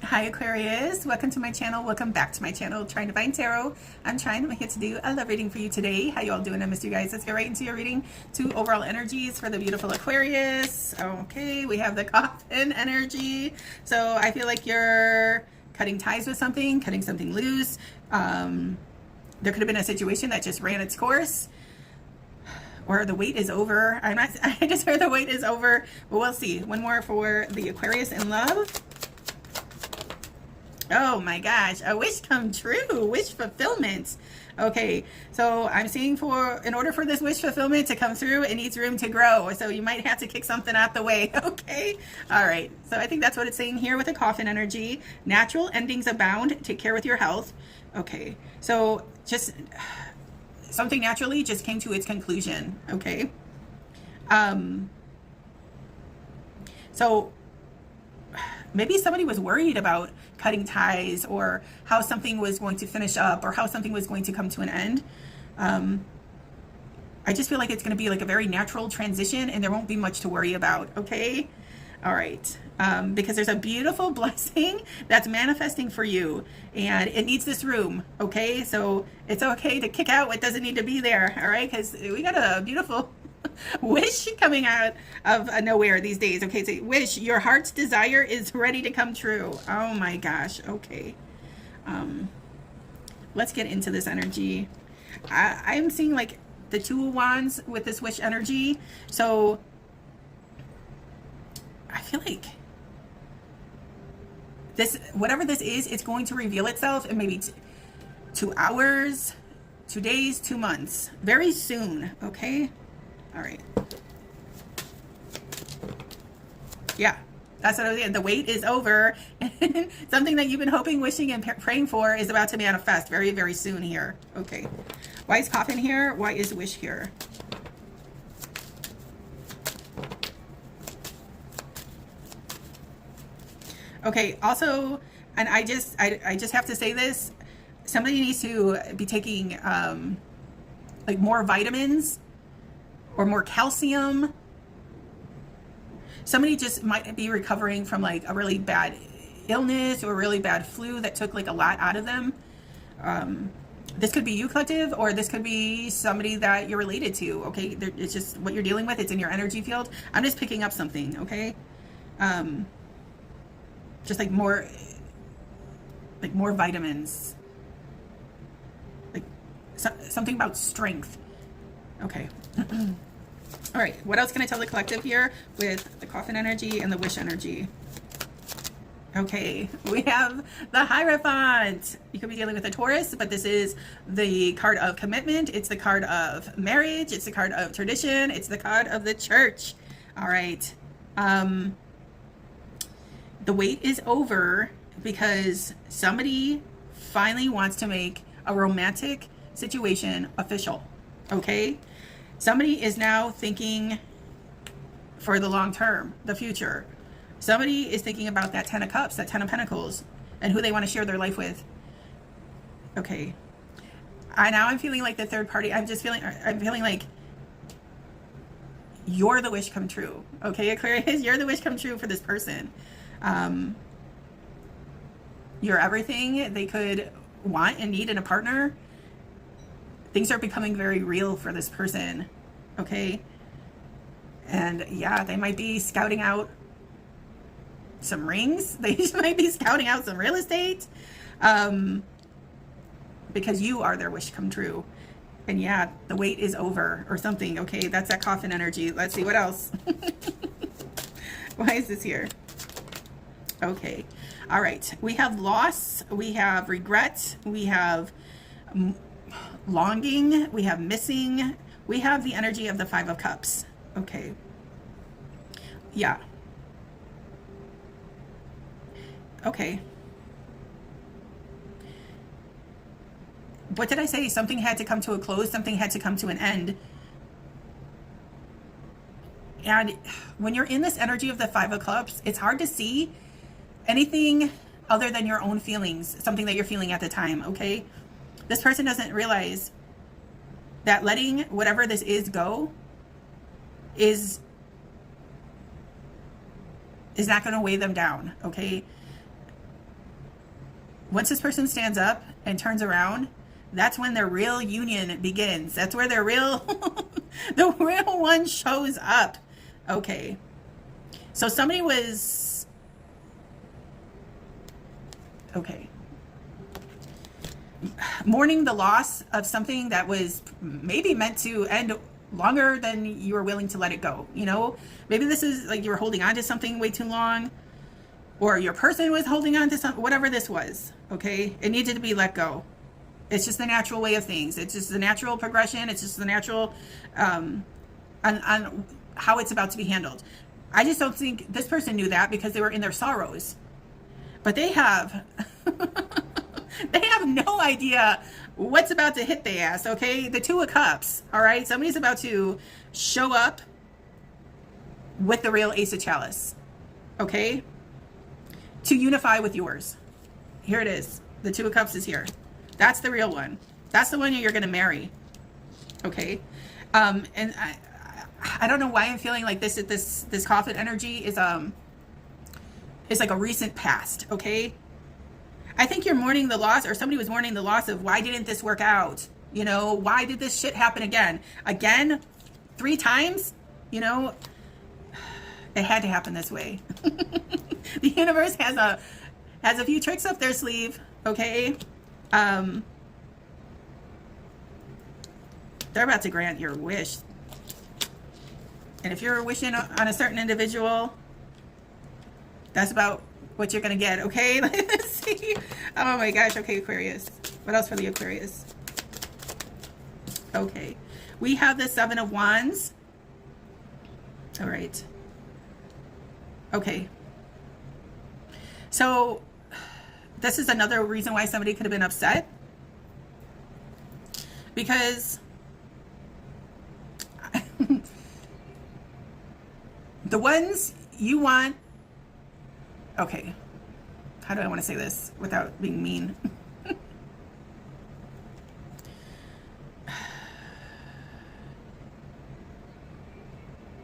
Hi Aquarius, welcome to my channel. Welcome back to my channel, Trine Divine Tarot. I'm Trine. I'm here to do a love reading for you today. How you all doing? I missed you guys. Let's get right into your reading. 2 overall energies for the beautiful Aquarius. Okay, we have the coffin energy. So I feel like you're cutting ties with something, cutting something loose. There could have been a situation that just ran its course, or the wait is over. I just heard the wait is over, but we'll see. One more for the Aquarius in love. Oh my gosh, a wish come true, wish fulfillment. Okay, so I'm seeing in order for this wish fulfillment to come through, it needs room to grow. So you might have to kick something out the way, okay? All right, so I think that's what it's saying here with the coffin energy. Natural endings abound, take care with your health. Okay, so just something naturally just came to its conclusion, okay? So maybe somebody was worried about cutting ties, or how something was going to finish up, or how something was going to come to an end. I just feel like it's going to be like a very natural transition, and there won't be much to worry about, okay? All right, because there's a beautiful blessing that's manifesting for you, and it needs this room, okay? So it's okay to kick out what doesn't need to be there, all right? Because we got a beautiful wish coming out of nowhere these days. Okay, so wish, your heart's desire is ready to come true. Oh my gosh. Okay, let's get into this energy. I'm seeing like the 2 of Wands with this wish energy. So I feel like this, whatever this is, it's going to reveal itself in maybe 2 hours, 2 days, 2 months, very soon. Okay. All right. Yeah, that's what I was saying. The wait is over. Something that you've been hoping, wishing, and praying for is about to manifest very, very soon here. Okay. Why is coffin here? Why is wish here? Okay. Also, and I just have to say this. Somebody needs to be taking like more vitamins, or more calcium. Somebody just might be recovering from like a really bad illness or a really bad flu that took like a lot out of them. This could be you, collective, or this could be somebody that you're related to, okay? It's just what you're dealing with. It's in your energy field. I'm just picking up something, okay? Just like more vitamins. Like something about strength. Okay. All right, what else can I tell the collective here with the coffin energy and the wish energy? Okay, we have the Hierophant. You could be dealing with a Taurus, but this is the card of commitment. It's the card of marriage. It's the card of tradition. It's the card of the church. All right. The wait is over because somebody finally wants to make a romantic situation official. Okay, somebody is now thinking for the long term, the future. Somebody is thinking about that 10 of Cups, that 10 of Pentacles, and who they want to share their life with. Okay, I'm feeling like the third party. I'm feeling like you're the wish come true. Okay, Aquarius, you're the wish come true for this person. You're everything they could want and need in a partner. Things are becoming very real for this person, okay? And yeah, they might be scouting out some rings. They might be scouting out some real estate, because you are their wish come true. And yeah, the wait is over or something, okay? That's that coffin energy. Let's see what else. Why is this here? Okay, all right. We have loss, we have regret, we have longing, we have missing, we have the energy of the 5 of Cups. Okay, yeah, okay. What did I say? Something had to come to a close, something had to come to an end. And when you're in this energy of the 5 of Cups, it's hard to see anything other than your own feelings, something that you're feeling at the time, okay? This person doesn't realize that letting whatever this is go is not going to weigh them down, okay? once this person stands up and turns around, that's when their real union begins. That's where their real, the real one shows up. Okay. So somebody was, okay, mourning the loss of something that was maybe meant to end longer than you were willing to let it go. You know, maybe this is like you were holding on to something way too long, or your person was holding on to something, whatever this was. Okay. It needed to be let go. It's just the natural way of things. It's just the natural progression. It's just the natural, on how it's about to be handled. I just don't think this person knew that because they were in their sorrows, but they have, they have no idea what's about to hit their ass. Okay. The Two of Cups. All right. Somebody's about to show up with the real Ace of Chalice. Okay. To unify with yours. Here it is. The Two of Cups is here. That's the real one. That's the one you're going to marry. Okay. And I don't know why I'm feeling like this coffin energy is like a recent past. Okay. I think you're mourning the loss, or somebody was mourning the loss of, why didn't this work out? You know, why did this shit happen again? Again, 3 times, you know, it had to happen this way. The universe has a few tricks up their sleeve. Okay. They're about to grant your wish. And if you're wishing on a certain individual, that's about what you're going to get. Okay. Let's see. Oh my gosh. Okay. Aquarius. What else for the Aquarius? Okay. We have the 7 of Wands. All right. Okay. So this is another reason why somebody could have been upset, because the ones you want, okay, how do I want to say this without being mean?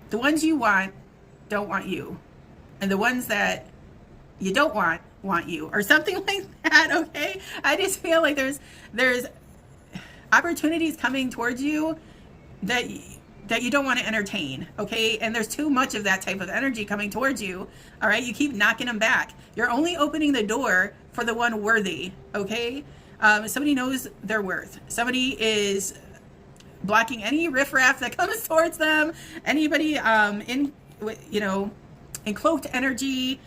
The ones you don't want you, and the ones that you don't want you, or something like that. Okay. I just feel like there's opportunities coming towards you that you don't want to entertain. Okay. And there's too much of that type of energy coming towards you. All right. You keep knocking them back. You're only opening the door for the one worthy. Okay. Somebody knows their worth. Somebody is blocking any riffraff that comes towards them. Anybody in cloaked energy,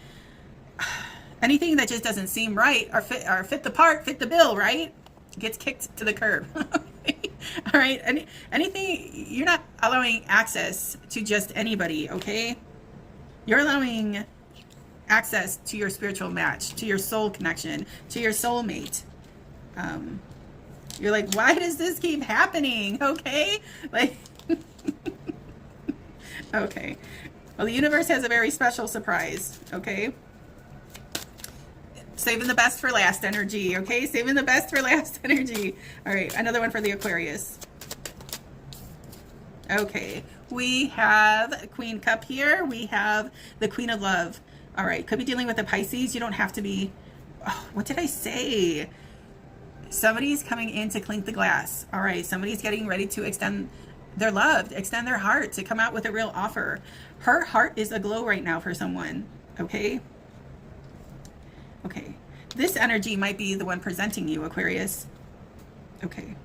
anything that just doesn't seem right or fit the part, fit the bill, right, gets kicked to the curb. All right. Anything, you're not allowing access to just anybody. Okay. You're allowing access to your spiritual match, to your soul connection, to your soulmate. You're like, why does this keep happening? Okay. Like, okay. Well, the universe has a very special surprise. Okay. Saving the best for last energy. Okay. Saving the best for last energy. All right. Another one for the Aquarius. Okay. We have Queen Cup here. We have the Queen of Love. All right. Could be dealing with the Pisces. You don't have to be. Oh, what did I say? Somebody's coming in to clink the glass. All right. Somebody's getting ready to extend their love, extend their heart, to come out with a real offer. Her heart is aglow right now for someone. Okay. Okay. This energy might be the one presenting you, Aquarius. Okay.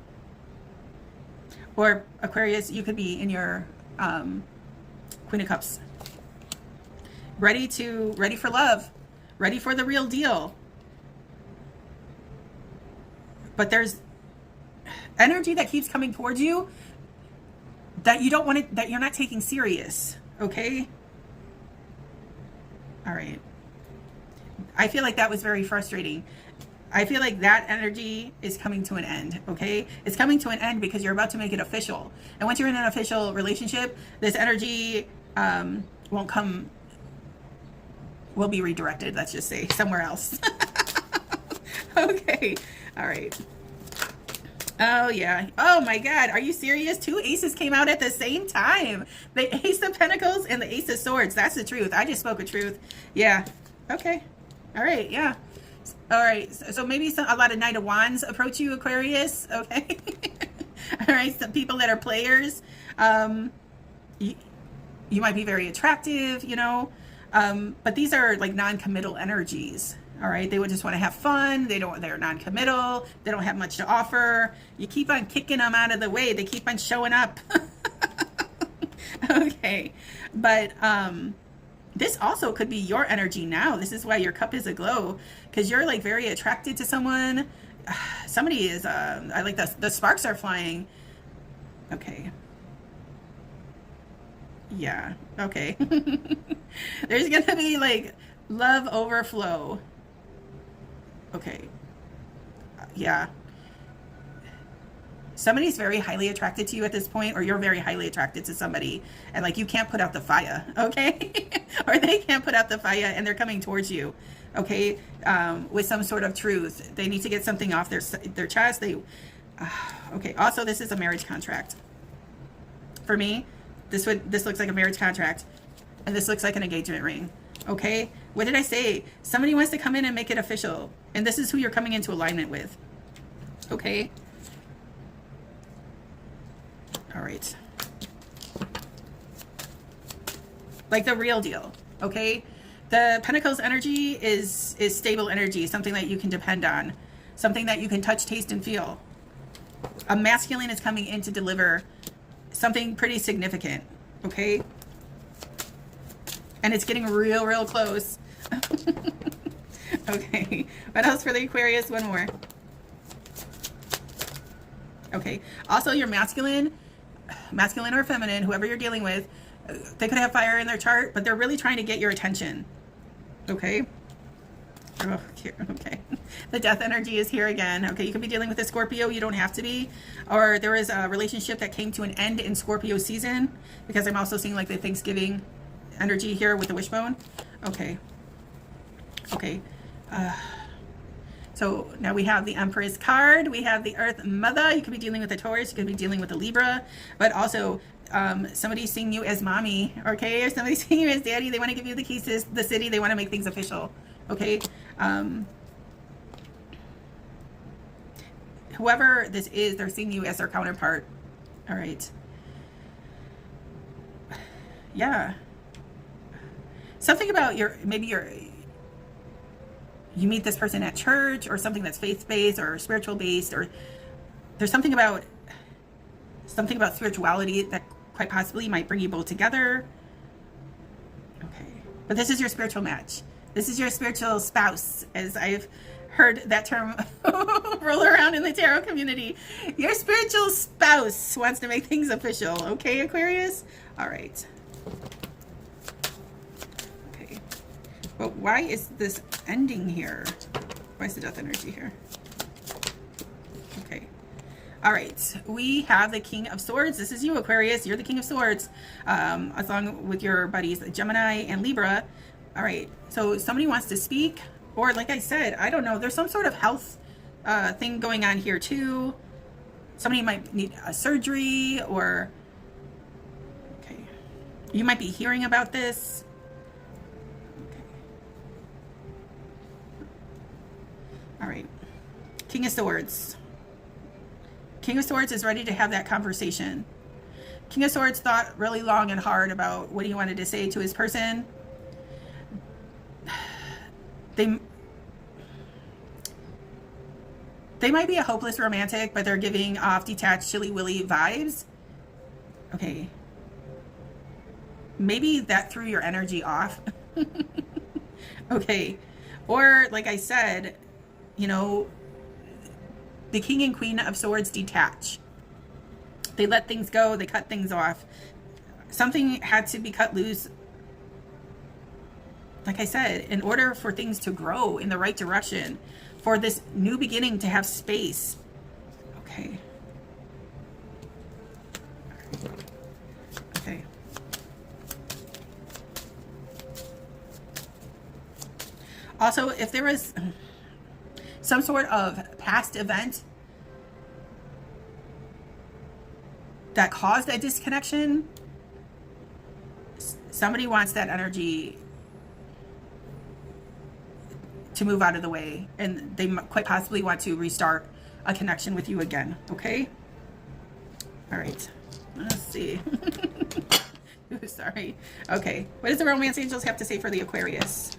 Or Aquarius, you could be in your Queen of Cups. Ready for love. Ready for the real deal. But there's energy that keeps coming towards you that you don't want it, that you're not taking serious. Okay. All right. I feel like that was very frustrating. I feel like that energy is coming to an end. Okay. It's coming to an end because you're about to make it official. And once you're in an official relationship, this energy will be redirected. Let's just say somewhere else. Okay. All right. Oh, yeah. Oh, my God. Are you serious? 2 aces came out at the same time. The Ace of Pentacles and the Ace of Swords. That's the truth. I just spoke a truth. Yeah. Okay. All right. Yeah. All right, so maybe a lot of Knight of Wands approach you, Aquarius, okay? All right, some people that are players, you, you might be very attractive, you know, but these are like non-committal energies. All right, they would just want to have fun. They're non-committal. They don't have much to offer. You keep on kicking them out of the way. They keep on showing up. Okay, but this also could be your energy now. This is why your cup is aglow, because you're like very attracted to someone. Somebody is, I like the sparks are flying. Okay. Yeah, okay. There's gonna be like love overflow. Okay. Yeah. Somebody's very highly attracted to you at this point, or you're very highly attracted to somebody, and like you can't put out the fire, okay? Or they can't put out the fire and they're coming towards you, okay? With some sort of truth. They need to get something off their chest. Okay, also this is a marriage contract. For me, this looks like a marriage contract, and this looks like an engagement ring, okay? What did I say? Somebody wants to come in and make it official, and this is who you're coming into alignment with, okay? All right. Like the real deal, okay? The Pentacles energy is stable energy, something that you can depend on, something that you can touch, taste, and feel. A masculine is coming in to deliver something pretty significant, okay? And it's getting real close. Okay, what else for the Aquarius? One more. Okay, also your masculine or feminine, whoever you're dealing with, they could have fire in their chart, but they're really trying to get your attention, okay? Oh, okay. The death energy is here again. Okay, you could be dealing with a Scorpio. You don't have to be. Or there is a relationship that came to an end in Scorpio season, because I'm also seeing like the Thanksgiving energy here with the wishbone. Okay. Okay. So now we have the Empress card. We have the Earth Mother. You could be dealing with a Taurus. You could be dealing with a Libra. But also somebody's seeing you as mommy, okay? Or somebody's seeing you as daddy. They want to give you the keys to the city. They want to make things official, okay? Whoever this is, they're seeing you as their counterpart. All right. Yeah. Something about you meet this person at church, or something that's faith-based or spiritual-based, or there's something about spirituality that quite possibly might bring you both together. Okay. But this is your spiritual match. This is your spiritual spouse, as I've heard that term roll around in the tarot community. Your spiritual spouse wants to make things official. Okay, Aquarius? All right. Okay. But why is this ending here? Why is the death energy here? Okay. All right. We have the King of Swords. This is you, Aquarius. You're the King of Swords, along with your buddies, Gemini and Libra. All right. So somebody wants to speak. Or like I said, I don't know, there's some sort of health thing going on here too. Somebody might need a surgery, or, okay, you might be hearing about this. Okay. All right, King of Swords. King of Swords is ready to have that conversation. King of Swords thought really long and hard about what he wanted to say to his person. They might be a hopeless romantic, but they're giving off detached, chilly-willy vibes. Okay. Maybe that threw your energy off. Okay. Or, like I said, you know, the King and Queen of Swords detach. They let things go. They cut things off. Something had to be cut loose. Like I said, in order for things to grow in the right direction, for this new beginning to have space. Okay. Okay. Also, if there was some sort of past event that caused a disconnection, somebody wants that energy to move out of the way, and they quite possibly want to restart a connection with you again. Okay. All right. Let's see. Sorry. Okay. What does the romance angels have to say for the Aquarius?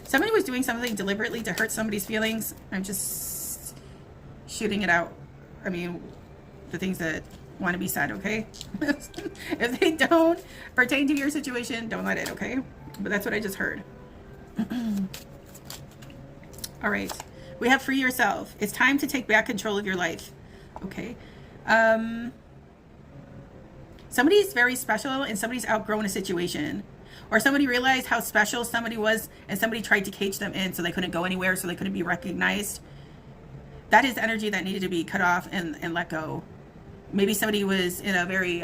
Somebody was doing something deliberately to hurt somebody's feelings. I'm just shooting it out. I mean, the things that want to be said, okay? If they don't pertain to your situation, don't let it, okay? But that's what I just heard. All right. We have free yourself. It's time to take back control of your life. Okay. Somebody's very special and somebody's outgrown a situation. Or somebody realized how special somebody was and somebody tried to cage them in so they couldn't go anywhere, so they couldn't be recognized. That is energy that needed to be cut off and let go. Maybe somebody was in a very,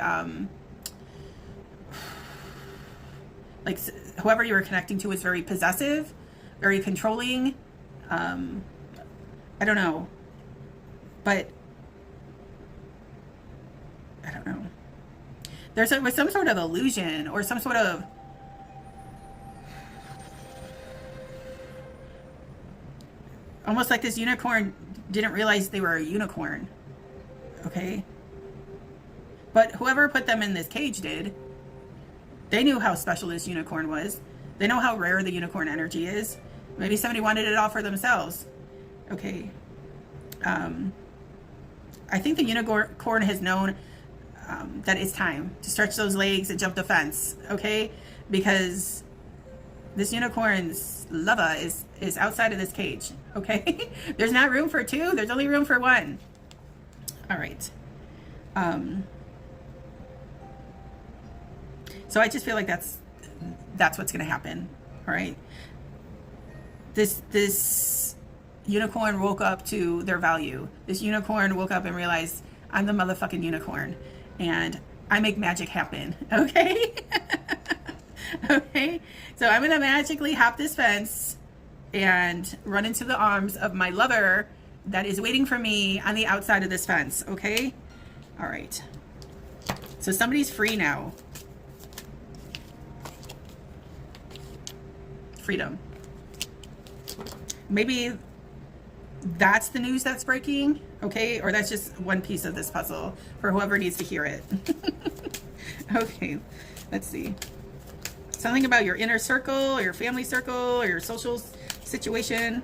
like whoever you were connecting to was very possessive, very controlling. I don't know. But, I don't know. There was some sort of illusion or some sort of almost like this unicorn didn't realize they were a unicorn. Okay? But whoever put them in this cage did. They knew how special this unicorn was. They know how rare the unicorn energy is. Maybe somebody wanted it all for themselves. Okay. I think the unicorn has known that it's time to stretch those legs and jump the fence. Okay? Because this unicorn's lover is outside of this cage. Okay? There's not room for two. There's only room for one. All right. So I just feel like that's what's going to happen. All right. This unicorn woke up to their value. This unicorn woke up and realized, I'm the motherfucking unicorn and I make magic happen. Okay. Okay. So I'm going to magically hop this fence and run into the arms of my lover that is waiting for me on the outside of this fence. Okay. All right. So somebody's free now. Freedom. Maybe that's the news that's breaking, okay? Or that's just one piece of this puzzle for whoever needs to hear it. Okay, let's see. Something about your inner circle, or your family circle, or your social situation.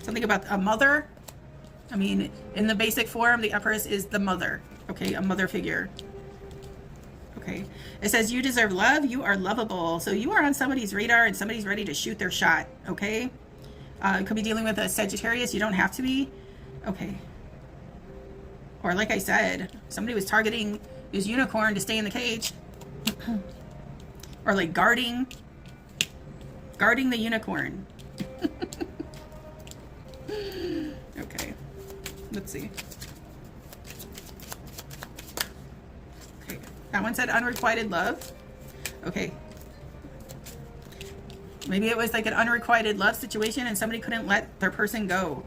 Something about a mother. I mean, in the basic form, the Empress is the mother, okay? A mother figure. Okay. It says you deserve love. You are lovable. So you are on somebody's radar and somebody's ready to shoot their shot. Okay. You could be dealing with a Sagittarius. You don't have to be. Okay. Or like I said, somebody was targeting this unicorn to stay in the cage. Or like guarding the unicorn. Okay. Let's see. That one said unrequited love. Okay. Maybe it was like an unrequited love situation and somebody couldn't let their person go.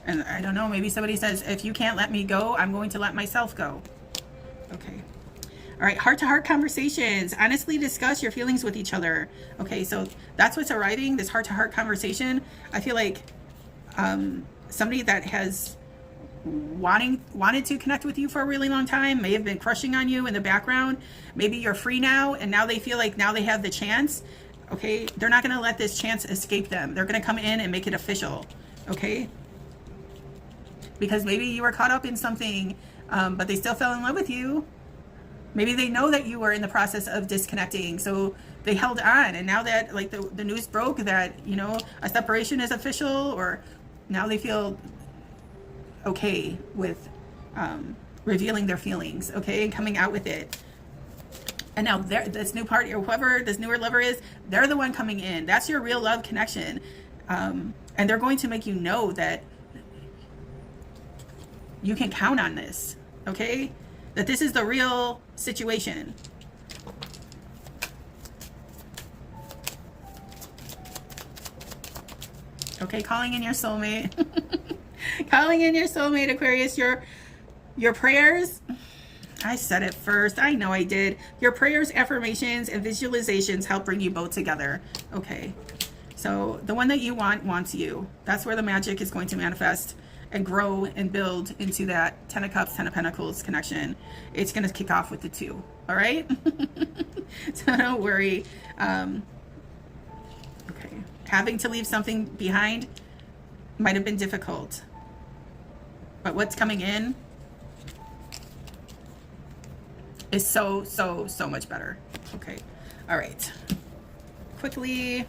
And I don't know, maybe somebody says, if you can't let me go, I'm going to let myself go. Okay. All right, heart-to-heart conversations. Honestly discuss your feelings with each other. Okay, so that's what's arriving, this heart-to-heart conversation. I feel like somebody that has wanted to connect with you for a really long time may have been crushing on you in the background. Maybe you're free now and now they feel like now they have the chance. Okay, they're not going to let this chance escape them. They're going to come in and make it official. Okay, because maybe you were caught up in something, but they still fell in love with you. Maybe they know that you were in the process of disconnecting, so they held on. And now that like the news broke that, you know, a separation is official, or now they feel okay with revealing their feelings, okay, and coming out with it. And now this new party, or whoever this newer lover is, they're the one coming in. That's your real love connection. And they're going to make you know that you can count on this, okay? That this is the real situation. Okay, calling in your soulmate. Calling in your soulmate, Aquarius. Your prayers, I said it first. I know I did. Your prayers, affirmations, and visualizations help bring you both together. Okay, so the one that you want wants you. That's where the magic is going to manifest and grow and build into that 10 of Cups, 10 of Pentacles connection. It's going to kick off with the 2. All right? So don't worry. Okay. Having to leave something behind might have been difficult. But what's coming in is so much better. Okay. All right. Quickly.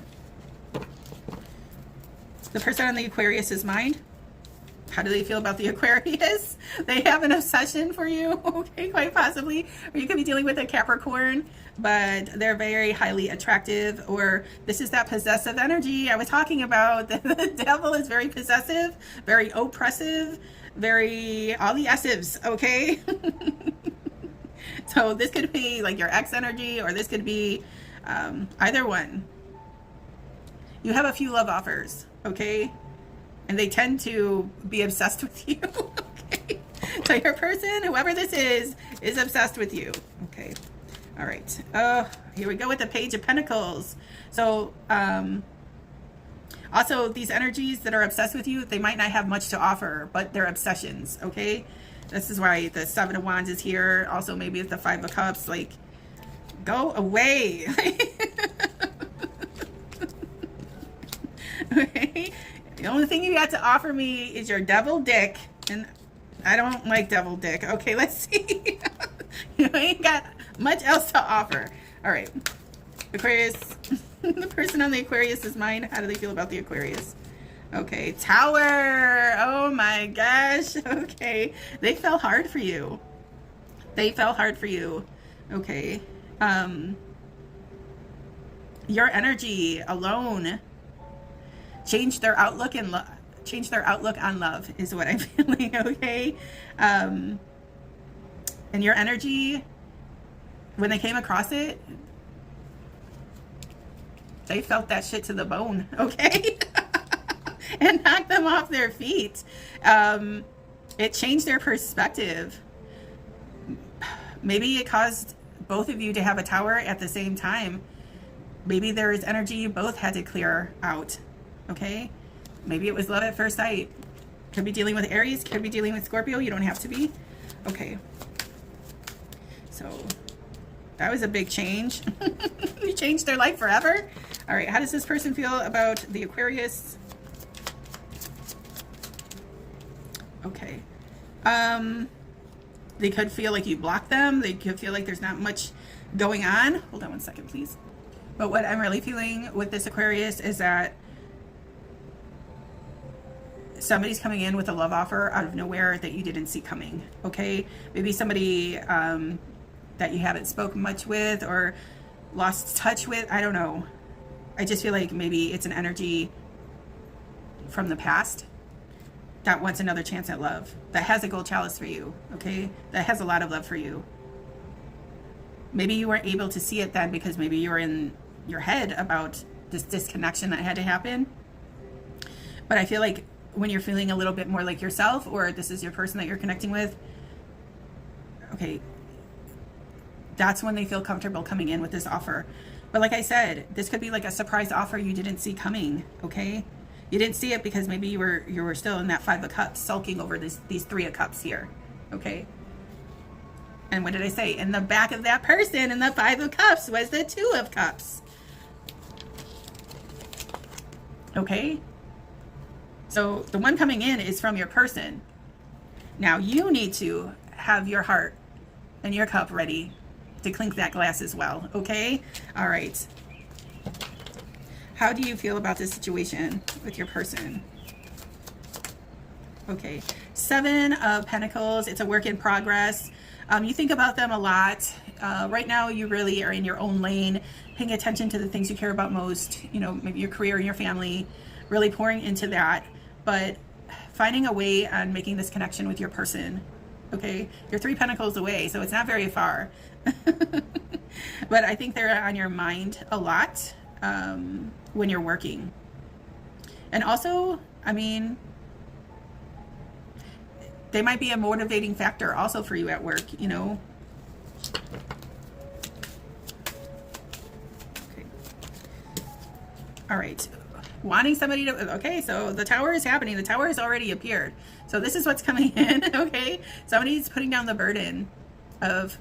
The person on the Aquarius's mind. How do they feel about the Aquarius? They have an obsession for you, okay, quite possibly. Or you could be dealing with a Capricorn, but they're very highly attractive, or this is that possessive energy I was talking about. The devil is very possessive, very oppressive, very all the S's, okay? So this could be like your ex energy, or this could be either one. You have a few love offers, okay? And they tend to be obsessed with you. Okay. So your person, whoever this is obsessed with you. Okay. All right. Here we go with the Page of Pentacles. So also these energies that are obsessed with you, they might not have much to offer, but they're obsessions. Okay. This is why the 7 of Wands is here. Also maybe it's the 5 of Cups. Like, go away. Okay. The only thing you got to offer me is your devil dick, and I don't like devil dick. Okay, let's see. You ain't got much else to offer. All right, Aquarius. The person on the Aquarius's mind, how do they feel about the Aquarius? Okay, Tower. Oh my gosh. Okay, they fell hard for you. They fell hard for you. Okay. Your energy alone change their outlook and change their outlook on love is what I'm feeling. Okay. And your energy, when they came across it, they felt that shit to the bone. Okay. And knocked them off their feet. It changed their perspective. Maybe it caused both of you to have a Tower at the same time. Maybe there is energy you both had to clear out. Okay, maybe it was love at first sight. Could be dealing with Aries, could be dealing with Scorpio. You don't have to be. Okay, so that was a big change. You changed their life forever. All right, how does this person feel about the Aquarius? Okay, they could feel like you blocked them. They could feel like there's not much going on. Hold on one second, please. But what I'm really feeling with this Aquarius is that somebody's coming in with a love offer out of nowhere that you didn't see coming. Okay, maybe somebody that you haven't spoken much with or lost touch with. I don't know. I just feel like maybe it's an energy from the past that wants another chance at love, that has a gold chalice for you. Okay, that has a lot of love for you. Maybe you weren't able to see it then because maybe you were in your head about this disconnection that had to happen. But I feel like when you're feeling a little bit more like yourself, or this is your person that you're connecting with, okay, that's when they feel comfortable coming in with this offer. But like I said, this could be like a surprise offer you didn't see coming. Okay, you didn't see it because maybe you were still in that 5 of Cups, sulking over these 3 of Cups here. Okay, and what did I say? In the back of that person in the 5 of Cups was the 2 of Cups. Okay, so the one coming in is from your person. Now you need to have your heart and your cup ready to clink that glass as well. Okay, all right. How do you feel about this situation with your person? Okay, 7 of Pentacles. It's a work in progress. You think about them a lot. Right now you really are in your own lane, paying attention to the things you care about most, you know, maybe your career and your family, really pouring into that, but finding a way on making this connection with your person. Okay, you're 3 pentacles away, so it's not very far. But I think they're on your mind a lot when you're working. And also, I mean, they might be a motivating factor also for you at work, you know. Okay. All right. Wanting somebody to, okay, so the tower is happening. The tower has already appeared. So this is what's coming in, okay? Somebody's putting down the burden of,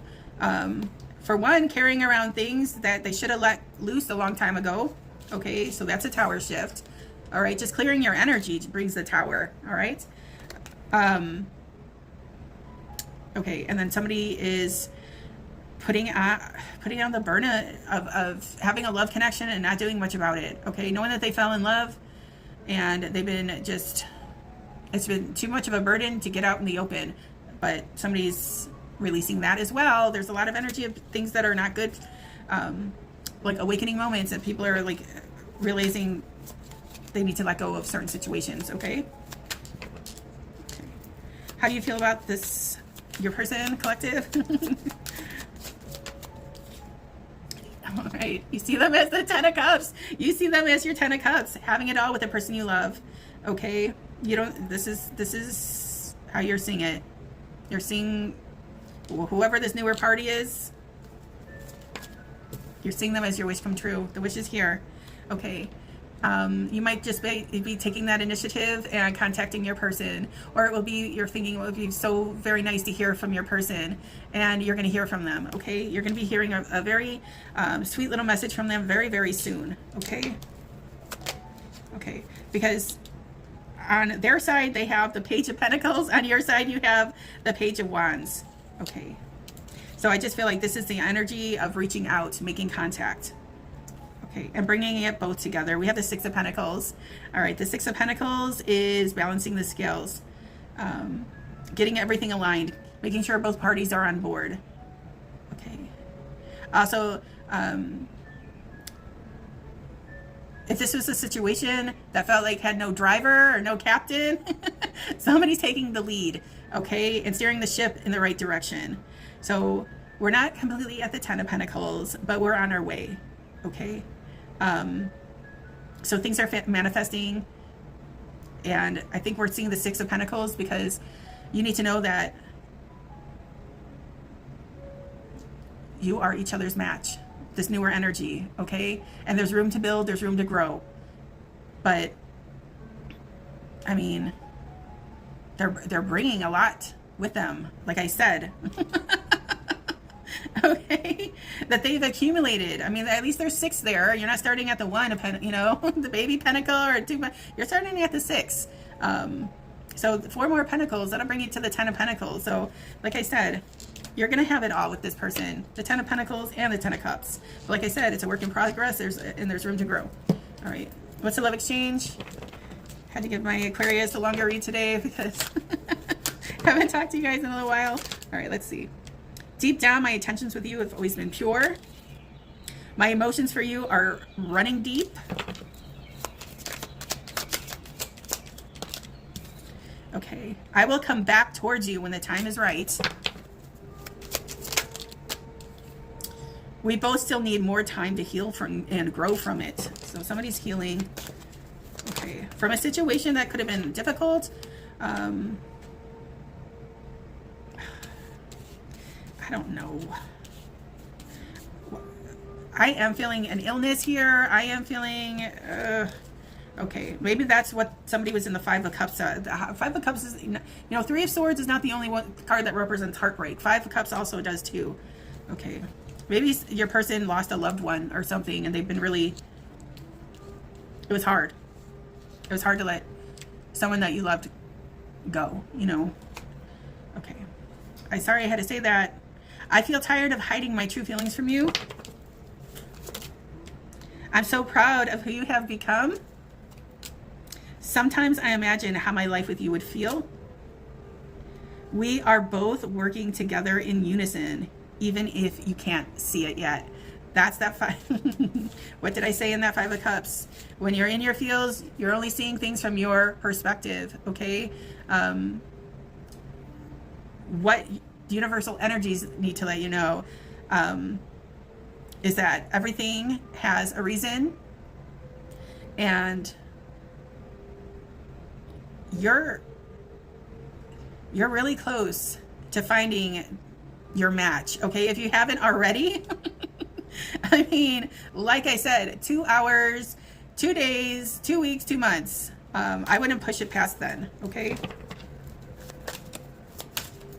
for one, carrying around things that they should have let loose a long time ago. Okay, so that's a tower shift. All right, just clearing your energy brings the tower, all right? Okay, and then somebody is putting on the burden of having a love connection and not doing much about it. Okay, knowing that they fell in love and they've been just, it's been too much of a burden to get out in the open, but somebody's releasing that as well. There's a lot of energy of things that are not good, like awakening moments, and people are like realizing they need to let go of certain situations. Okay, how do you feel about this, your person, collective? All right, you see them as the 10 of Cups. You see them as your 10 of Cups, having it all with the person you love. Okay, you don't, this is how you're seeing it. You're seeing whoever this newer party is, you're seeing them as your wish come true. The wish is here. Okay, you might just be taking that initiative and contacting your person, or it will be, you're thinking it would be so very nice to hear from your person, and you're going to hear from them. Okay, you're going to be hearing a very sweet little message from them very, very soon. Okay, okay, because on their side they have the Page of Pentacles, on your side you have the Page of Wands. Okay, so I just feel like this is the energy of reaching out, making contact. Okay, and bringing it both together. We have the Six of Pentacles. All right, the Six of Pentacles is balancing the scales, getting everything aligned, making sure both parties are on board. Okay. Also, if this was a situation that felt like had no driver or no captain, somebody's taking the lead, okay, and steering the ship in the right direction. So we're not completely at the 10 of Pentacles, but we're on our way, okay? So things are manifesting, and I think we're seeing the Six of Pentacles because you need to know that you are each other's match, this newer energy, okay? And there's room to build, there's room to grow. But I mean, they're bringing a lot with them, like I said. Okay, that they've accumulated. I mean, at least there's 6 there. You're not starting at the 1, you know, the baby pentacle, or 2. You're starting at the 6. So 4 more pentacles, that'll bring you to the 10 of Pentacles. So like I said, you're gonna have it all with this person, the 10 of Pentacles and the 10 of Cups. But like I said, it's a work in progress. There's room to grow. All right, what's the love exchange? Had to give my Aquarius a longer read today because I haven't talked to you guys in a little while. All right, let's see. Deep down, my intentions with you have always been pure. My emotions for you are running deep. Okay, I will come back towards you when the time is right. We both still need more time to heal from and grow from it. So somebody's healing, okay, from a situation that could have been difficult. I don't know. I am feeling an illness here. I am feeling, okay, maybe that's what somebody was in the 5 of Cups. The 5 of Cups is, you know, 3 of Swords is not the only card that represents heartbreak. 5 of Cups also does too. Okay, maybe your person lost a loved one or something, and they've been really, it was hard. It was hard to let someone that you loved go, you know. Okay, I'm sorry I had to say that. I feel tired of hiding my true feelings from you. I'm so proud of who you have become. Sometimes I imagine how my life with you would feel. We are both working together in unison, even if you can't see it yet. That's that 5. What did I say in that 5 of Cups? When you're in your feels, you're only seeing things from your perspective, okay? what the universal energies need to let you know is that everything has a reason, and you're really close to finding your match, okay? If you haven't already, I mean, like I said, 2 hours, 2 days, 2 weeks, 2 months. I wouldn't push it past then, okay?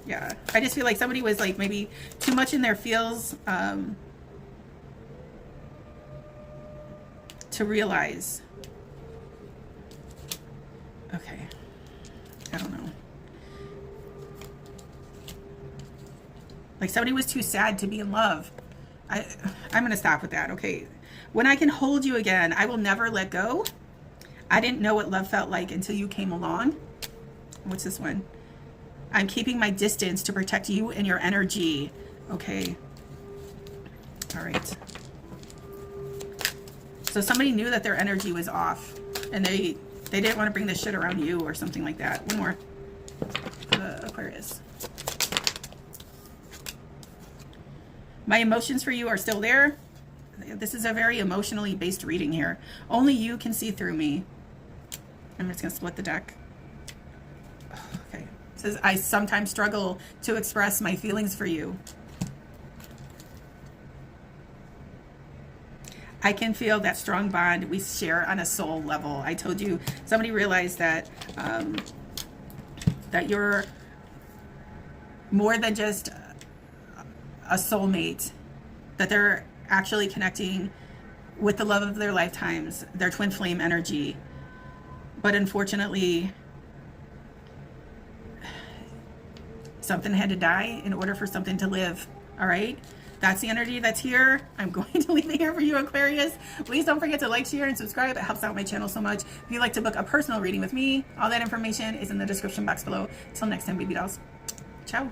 Yeah, I just feel like somebody was like maybe too much in their feels to realize. Okay, I don't know. Like somebody was too sad to be in love. I'm gonna stop with that, okay? When I can hold you again, I will never let go. I didn't know what love felt like until you came along. What's this one? I'm keeping my distance to protect you and your energy. Okay. All right. So somebody knew that their energy was off, and they didn't want to bring this shit around you or something like that. One more. Aquarius. My emotions for you are still there. This is a very emotionally based reading here. Only you can see through me. I'm just going to split the deck. Okay. It says, I sometimes struggle to express my feelings for you. I can feel that strong bond we share on a soul level. I told you, somebody realized that that you're more than just a soulmate, that they're actually connecting with the love of their lifetimes, their twin flame energy. But unfortunately, something had to die in order for something to live. All right, that's the energy that's here. I'm going to leave it here for you, Aquarius. Please don't forget to like, share, and subscribe. It helps out my channel so much. If you'd like to book a personal reading with me, all that information is in the description box below. Till next time, baby dolls. Ciao.